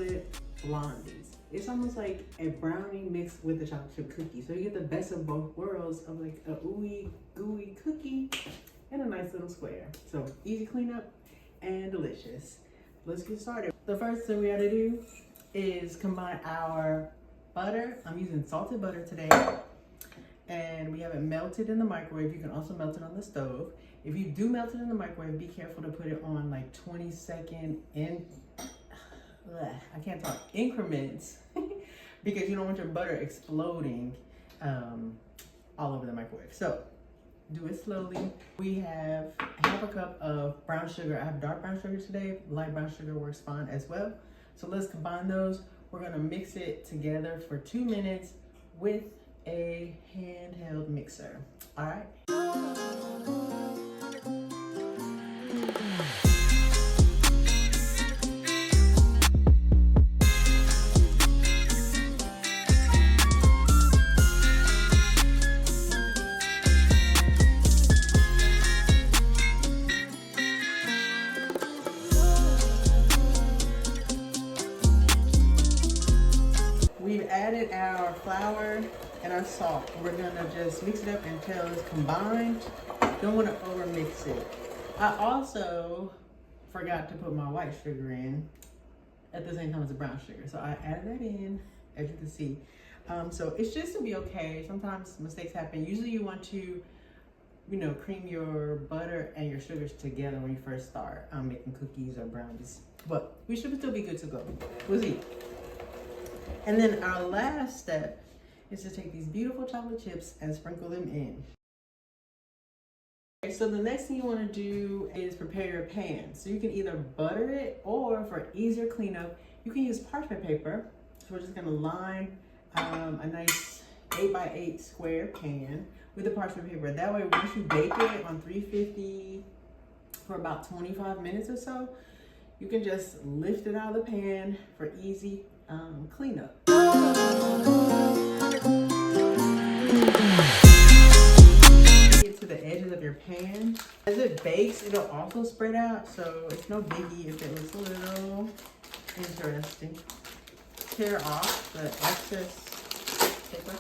Chocolate Blondies. It's almost like a brownie mixed with a chocolate chip cookie. So you get the best of both worlds of like a ooey gooey cookie and a nice little square. So easy cleanup and delicious. Let's get started. The first thing we gotta do is combine our butter. I'm using salted butter today. And we have it melted in the microwave. You can also melt it on the stove. If you do melt it in the microwave, be careful to put it on like 20-second I can't talk, increments because you don't want your butter exploding all over the microwave. So do it slowly. We have half a cup of brown sugar. I have dark brown sugar today. Light brown sugar works fine as well. So let's combine those. We're gonna mix it together for 2 minutes with a handheld mixer. All right. We've added our flour and our salt. We're gonna just mix it up until it's combined. Don't wanna over mix it. I also forgot to put my white sugar in at the same time as the brown sugar. So I added that in, as you can see. So it's just to be okay. Sometimes mistakes happen. Usually you want to, cream your butter and your sugars together when you first start making cookies or brownies. But we should still be good to go. We'll see. And then our last step is to take these beautiful chocolate chips and sprinkle them in. Okay, so the next thing you want to do is prepare your pan. So you can either butter it, or for easier cleanup, you can use parchment paper. So we're just going to line a nice 8x8 square pan with the parchment paper. That way, once you bake it on 350 for about 25 minutes or so, you can just lift it out of the pan for easy cleanup. Get to the edges of your pan. As it bakes, it'll also spread out, so it's no biggie if it looks a little interesting. Tear off the excess paper.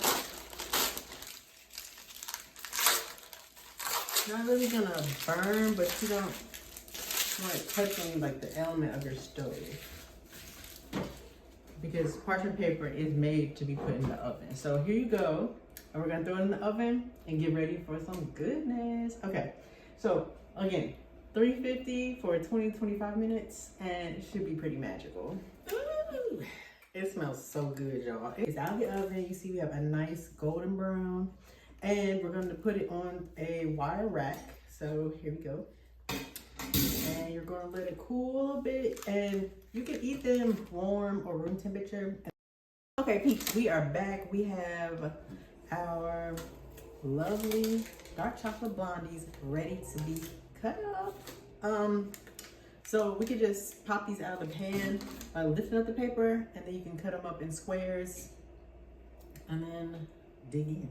Not really gonna burn, but you don't want it touching like the element of your stove, because parchment paper is made to be put in the oven. So here you go. And we're gonna throw it in the oven and get ready for some goodness. Okay, so again, 350 for 20-25 minutes, and it should be pretty magical. Ooh, it smells so good, y'all. It's out of the oven. You see we have a nice golden brown, and we're gonna put it on a wire rack. So here we go. And you're gonna let it cool a bit, and you can eat them warm or room temperature. Okay, peeps, we are back. We have our lovely dark chocolate blondies ready to be cut up. So we could just pop these out of the pan by lifting up the paper, and then you can cut them up in squares and then dig in.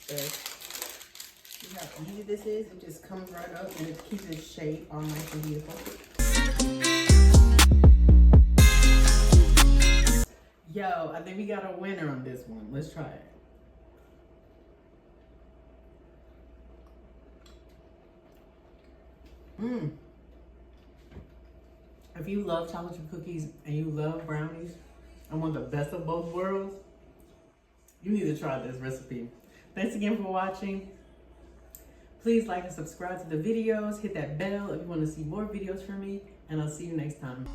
So, see how easy this is? It just comes right up and it keeps its shape all nice and beautiful. Yo, I think we got a winner on this one. Let's try it. If you love chocolate chip cookies and you love brownies and want the best of both worlds, you need to try this recipe. Thanks again for watching. Please like and subscribe to the videos. Hit that bell if you want to see more videos from me. And I'll see you next time.